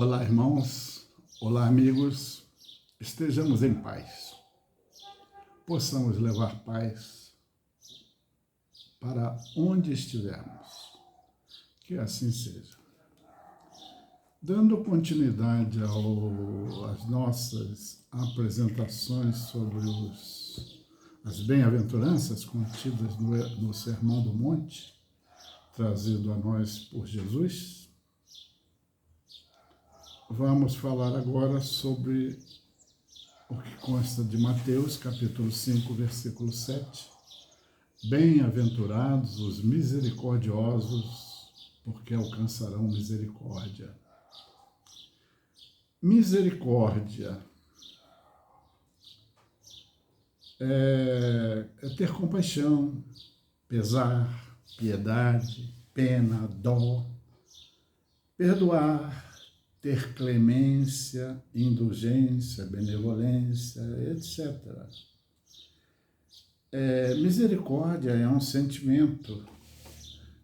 Olá, irmãos. Olá, amigos. Estejamos em paz. Possamos levar paz para onde estivermos. Que assim seja. Dando continuidade às nossas apresentações sobre as bem-aventuranças contidas no Sermão do Monte, trazido a nós por Jesus, vamos falar agora sobre o que consta de Mateus, capítulo 5, versículo 7. Bem-aventurados os misericordiosos, porque alcançarão misericórdia. Misericórdia é ter compaixão, pesar, piedade, pena, dó, perdoar, ter clemência, indulgência, benevolência, etc. Misericórdia é um sentimento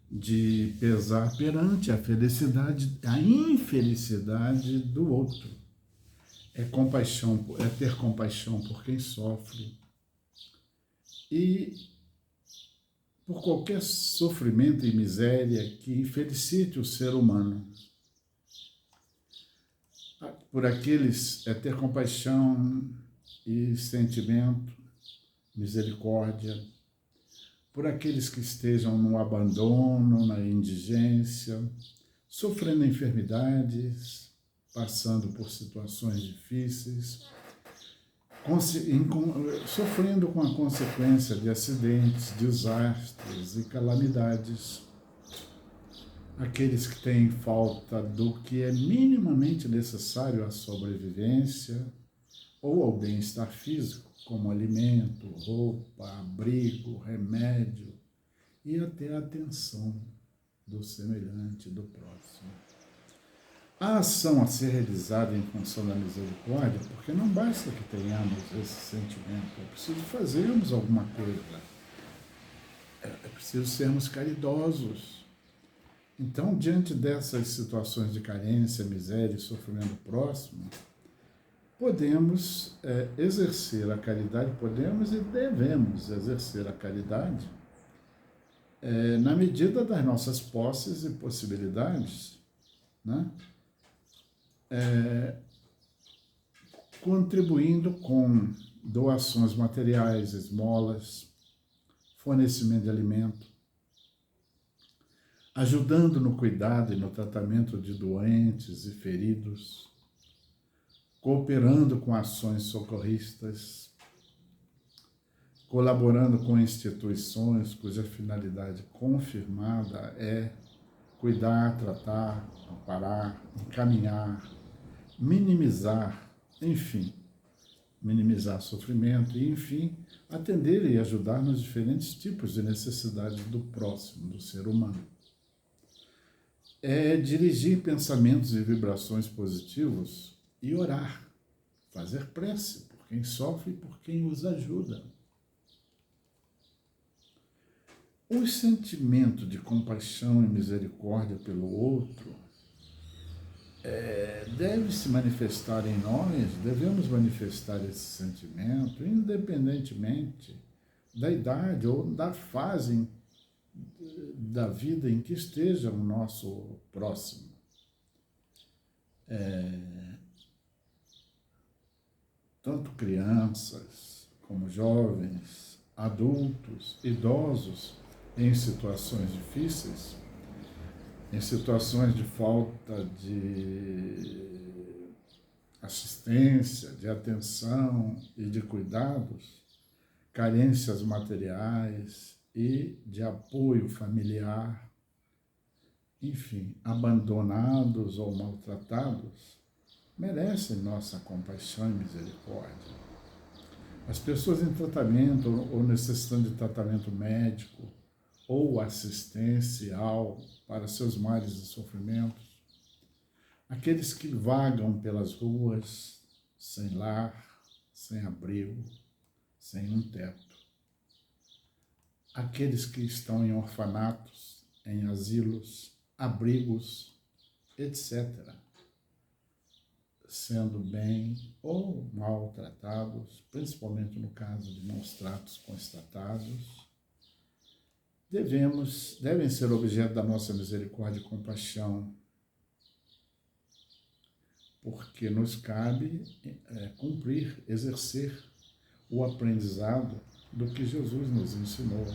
de pesar perante a felicidade, a infelicidade do outro. É ter compaixão por quem sofre e por qualquer sofrimento e miséria que infelicite o ser humano. Por aqueles, ter compaixão e sentimento, misericórdia, por aqueles que estejam no abandono, na indigência, sofrendo enfermidades, passando por situações difíceis, sofrendo com a consequência de acidentes, desastres e calamidades, aqueles que têm falta do que é minimamente necessário à sobrevivência ou ao bem-estar físico, como alimento, roupa, abrigo, remédio e até a atenção do semelhante, do próximo. A ação a ser realizada em função da misericórdia, porque não basta que tenhamos esse sentimento, é preciso fazermos alguma coisa, é preciso sermos caridosos. Então, diante dessas situações de carência, miséria e sofrimento próximo, podemos exercer a caridade, podemos e devemos exercer a caridade na medida das nossas posses e possibilidades, né? Contribuindo com doações materiais, esmolas, fornecimento de alimento, ajudando no cuidado e no tratamento de doentes e feridos, cooperando com ações socorristas, colaborando com instituições cuja finalidade confirmada é cuidar, tratar, amparar, encaminhar, minimizar, enfim, minimizar sofrimento e, enfim, atender e ajudar nos diferentes tipos de necessidades do próximo, do ser humano. É dirigir pensamentos e vibrações positivos e orar, fazer prece por quem sofre e por quem os ajuda. O sentimento de compaixão e misericórdia pelo outro deve se manifestar em nós, devemos manifestar esse sentimento, independentemente da idade ou da fase da vida em que esteja o nosso próximo. Tanto crianças como jovens, adultos, idosos, em situações difíceis, em situações de falta de assistência, de atenção e de cuidados, carências materiais e de apoio familiar, enfim, abandonados ou maltratados, merecem nossa compaixão e misericórdia. As pessoas em tratamento ou necessitando de tratamento médico ou assistencial para seus males e sofrimentos, aqueles que vagam pelas ruas sem lar, sem abrigo, sem um teto, aqueles que estão em orfanatos, em asilos, abrigos, etc. sendo bem ou mal tratados, principalmente no caso de maus tratos constatados, devem ser objeto da nossa misericórdia e compaixão, porque nos cabe cumprir, exercer o aprendizado do que Jesus nos ensinou,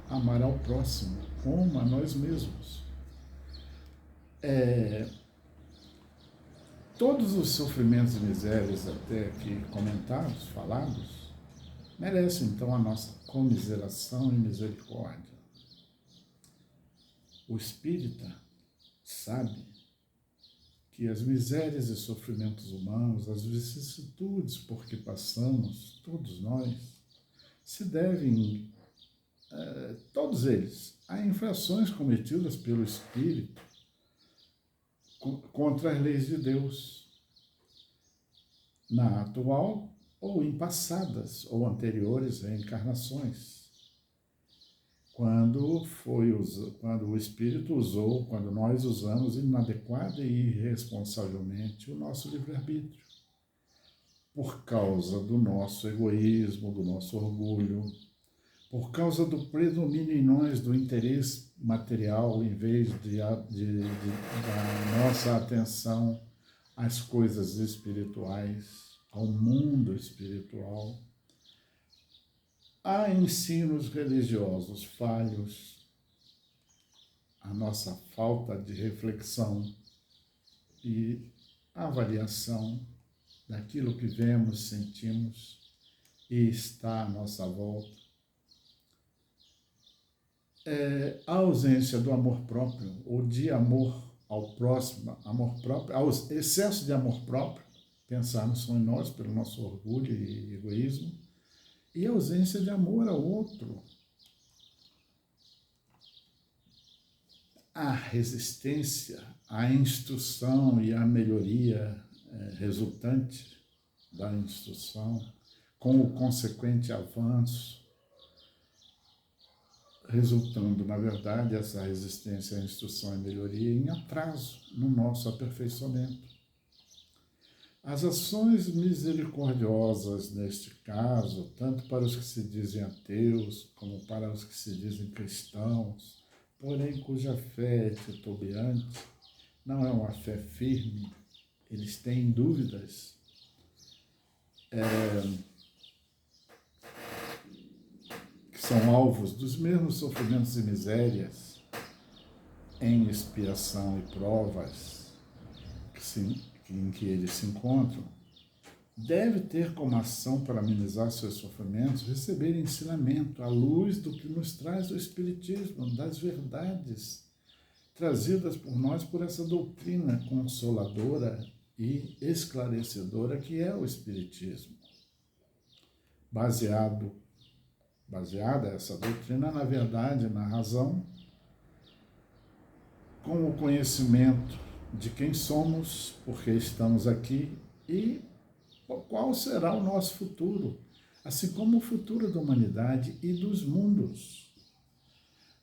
amar ao próximo como a nós mesmos. Todos os sofrimentos e misérias até aqui comentados, falados, merecem então a nossa comiseração e misericórdia. O espírita sabe que as misérias e sofrimentos humanos, as vicissitudes por que passamos, todos nós, se devem, todos eles, a infrações cometidas pelo espírito contra as leis de Deus, na atual ou em passadas ou anteriores reencarnações. Quando o espírito usou, quando nós usamos inadequada e irresponsavelmente o nosso livre-arbítrio, por causa do nosso egoísmo, do nosso orgulho, por causa do predomínio em nós do interesse material, em vez da nossa atenção às coisas espirituais, ao mundo espiritual. Há ensinos religiosos falhos, a nossa falta de reflexão e avaliação daquilo que vemos, sentimos e está à nossa volta. A ausência do amor próprio, ou de amor ao próximo, amor próprio, excesso de amor próprio, pensarmos só em nós pelo nosso orgulho e egoísmo, e a ausência de amor ao outro. A resistência à instrução e à melhoria resultante da instrução, com o consequente avanço, resultando, na verdade, essa resistência à instrução e melhoria em atraso no nosso aperfeiçoamento. As ações misericordiosas, neste caso, tanto para os que se dizem ateus, como para os que se dizem cristãos, porém cuja fé é titubeante, não é uma fé firme, eles têm dúvidas, que são alvos dos mesmos sofrimentos e misérias em expiação e provas em que eles se encontram, deve ter como ação para amenizar seus sofrimentos receber ensinamento à luz do que nos traz o Espiritismo, das verdades trazidas por nós por essa doutrina consoladora e esclarecedora que é o Espiritismo. Baseada essa doutrina, na verdade, na razão, com o conhecimento de quem somos, porque estamos aqui e qual será o nosso futuro, assim como o futuro da humanidade e dos mundos.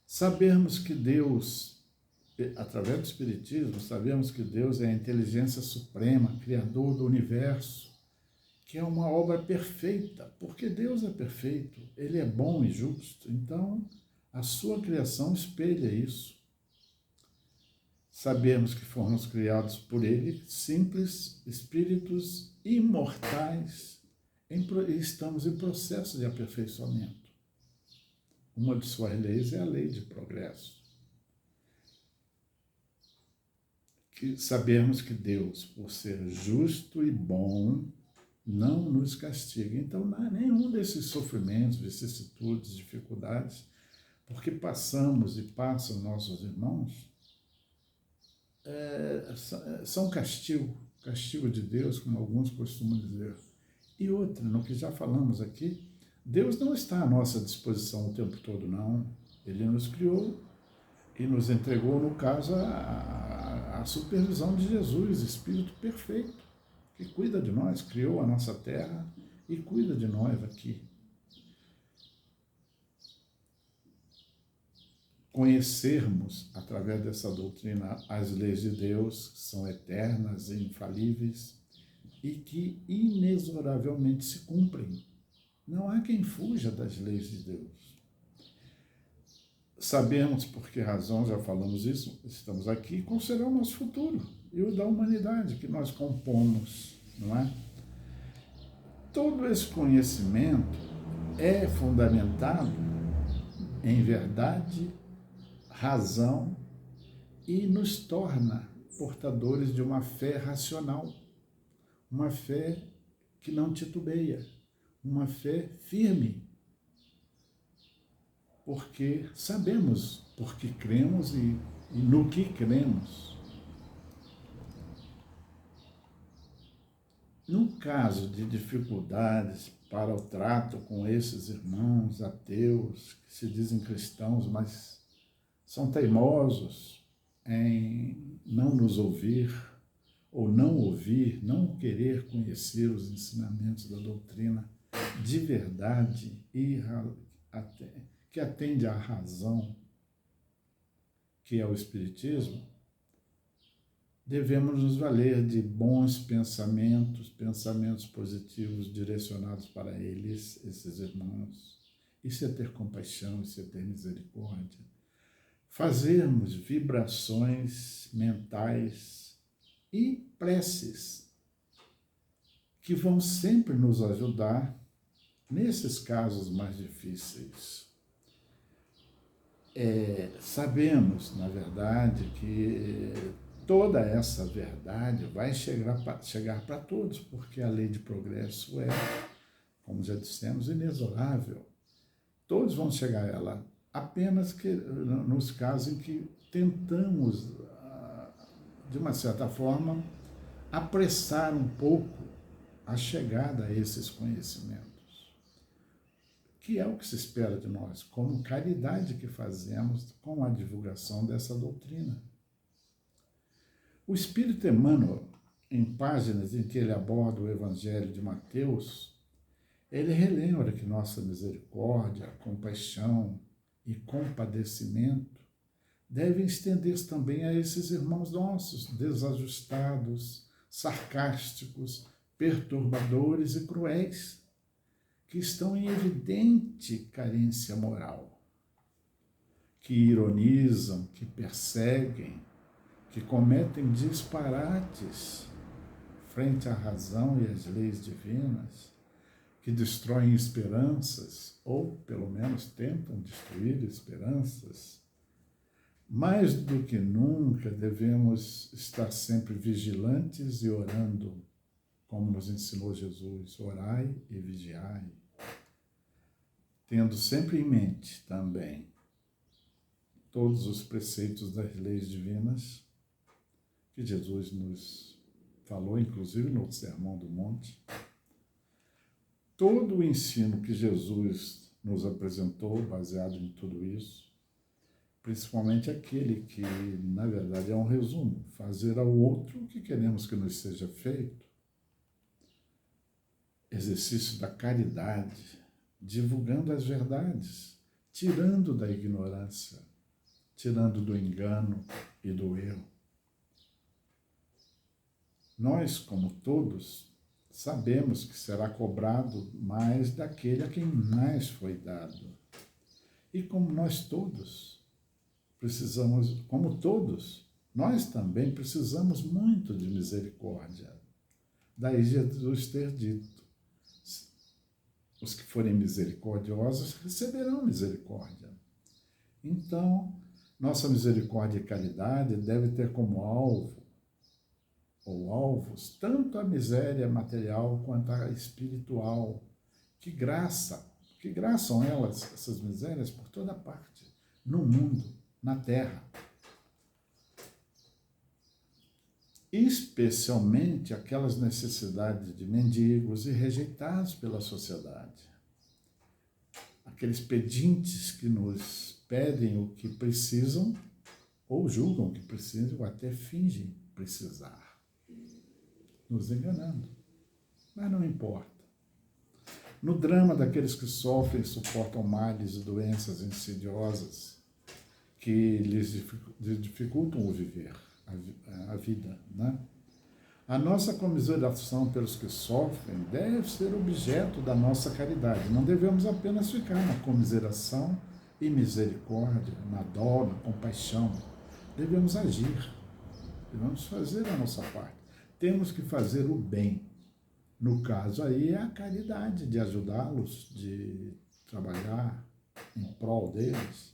Sabermos que Deus, através do Espiritismo, sabemos que Deus é a inteligência suprema, criador do universo, que é uma obra perfeita, porque Deus é perfeito, Ele é bom e justo, então a sua criação espelha isso. Sabemos que fomos criados por Ele, simples espíritos imortais, e estamos em processo de aperfeiçoamento. Uma de suas leis é a lei de progresso. Sabemos que Deus, por ser justo e bom, não nos castiga. Então, não há nenhum desses sofrimentos, vicissitudes, dificuldades, porque passamos e passam nossos irmãos, são castigo de Deus, como alguns costumam dizer. E outra, no que já falamos aqui, Deus não está à nossa disposição o tempo todo, não. Ele nos criou e nos entregou, no caso, a supervisão de Jesus, Espírito perfeito, que cuida de nós, criou a nossa terra e cuida de nós aqui. Conhecermos, através dessa doutrina, as leis de Deus, que são eternas e infalíveis, e que inexoravelmente se cumprem. Não há quem fuja das leis de Deus. Sabemos por que razão, já falamos isso, estamos aqui, qual será o nosso futuro e o da humanidade que nós compomos, não é? Todo esse conhecimento é fundamentado em verdade, razão e nos torna portadores de uma fé racional, uma fé que não titubeia, uma fé firme, porque sabemos por que cremos e no que cremos. No caso de dificuldades para o trato com esses irmãos ateus, que se dizem cristãos, mas são teimosos em não nos ouvir, ou não ouvir, não querer conhecer os ensinamentos da doutrina de verdade e que atende à razão, que é o Espiritismo, devemos nos valer de bons pensamentos, pensamentos positivos direcionados para eles, esses irmãos. Isso é ter compaixão, isso é ter misericórdia. Fazermos vibrações mentais e preces que vão sempre nos ajudar nesses casos mais difíceis. Sabemos, na verdade, que toda essa verdade vai chegar para todos, porque a lei de progresso é, como já dissemos, inexorável. Todos vão chegar a ela, apenas que nos casos em que tentamos, de uma certa forma, apressar um pouco a chegada a esses conhecimentos, que é o que se espera de nós, como caridade que fazemos com a divulgação dessa doutrina. O Espírito Emmanuel, em páginas em que ele aborda o Evangelho de Mateus, ele relembra que nossa misericórdia, compaixão e compadecimento devem estender-se também a esses irmãos nossos, desajustados, sarcásticos, perturbadores e cruéis, que estão em evidente carência moral, que ironizam, que perseguem, que cometem disparates frente à razão e às leis divinas, que destroem esperanças, ou pelo menos tentam destruir esperanças. Mais do que nunca devemos estar sempre vigilantes e orando, como nos ensinou Jesus, orai e vigiai, tendo sempre em mente também todos os preceitos das leis divinas que Jesus nos falou, inclusive no Sermão do Monte. Todo o ensino que Jesus nos apresentou, baseado em tudo isso, principalmente aquele que, na verdade, é um resumo, fazer ao outro o que queremos que nos seja feito, exercício da caridade, divulgando as verdades, tirando da ignorância, tirando do engano e do erro. Nós, como todos, sabemos que será cobrado mais daquele a quem mais foi dado. E como nós todos precisamos, como todos, nós também precisamos muito de misericórdia. Daí Jesus ter dito, os que forem misericordiosos receberão misericórdia. Então, nossa misericórdia e caridade deve ter como alvo, ou alvos, tanto a miséria material quanto a espiritual. Que graçam elas, essas misérias, por toda parte, no mundo, na terra. Especialmente aquelas necessidades de mendigos e rejeitados pela sociedade. Aqueles pedintes que nos pedem o que precisam, ou julgam que precisam, ou até fingem precisar, nos enganando. Mas não importa. No drama daqueles que sofrem e suportam males e doenças insidiosas que lhes dificultam o viver, a vida, né? A nossa comiseração pelos que sofrem deve ser objeto da nossa caridade. Não devemos apenas ficar na comiseração e misericórdia, na dó, na compaixão. Devemos agir, devemos fazer a nossa parte. Temos que fazer o bem. No caso aí é a caridade, de ajudá-los, de trabalhar em prol deles,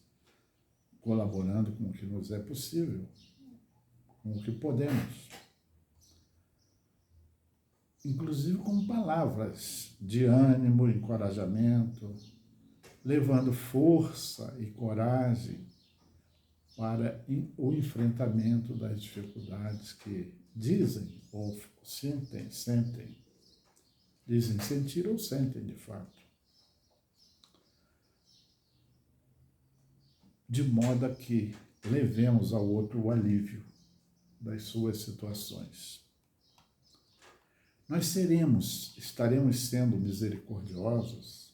colaborando com o que nos é possível, com o que podemos. Inclusive com palavras de ânimo, encorajamento, levando força e coragem para o enfrentamento das dificuldades que dizem ou sentem, dizem sentir ou sentem de fato. De modo a que levemos ao outro o alívio das suas situações. Nós estaremos sendo misericordiosos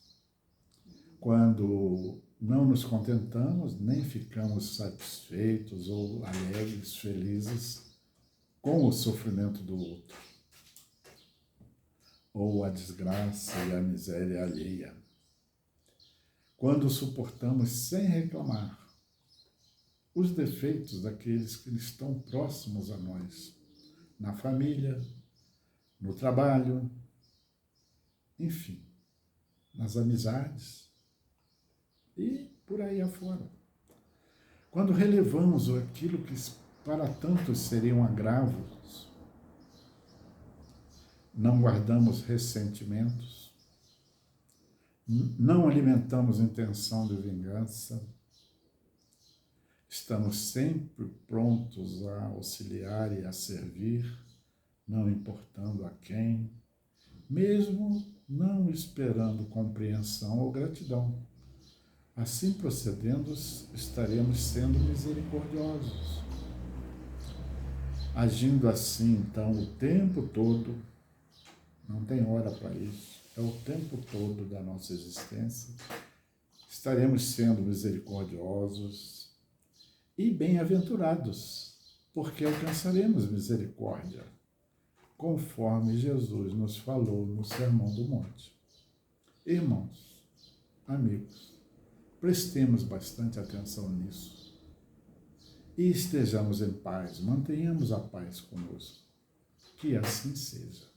quando não nos contentamos, nem ficamos satisfeitos ou alegres, felizes com o sofrimento do outro, ou a desgraça e a miséria alheia. Quando suportamos sem reclamar os defeitos daqueles que estão próximos a nós, na família, no trabalho, enfim, nas amizades e por aí afora. Quando relevamos aquilo que para tantos seriam agravos, não guardamos ressentimentos, não alimentamos intenção de vingança, estamos sempre prontos a auxiliar e a servir, não importando a quem, mesmo não esperando compreensão ou gratidão. Assim procedendo, estaremos sendo misericordiosos. Agindo assim, então, o tempo todo, não tem hora para isso, é o tempo todo da nossa existência, estaremos sendo misericordiosos e bem-aventurados, porque alcançaremos misericórdia, conforme Jesus nos falou no Sermão do Monte. Irmãos, amigos, prestemos bastante atenção nisso e estejamos em paz, mantenhamos a paz conosco. Que assim seja.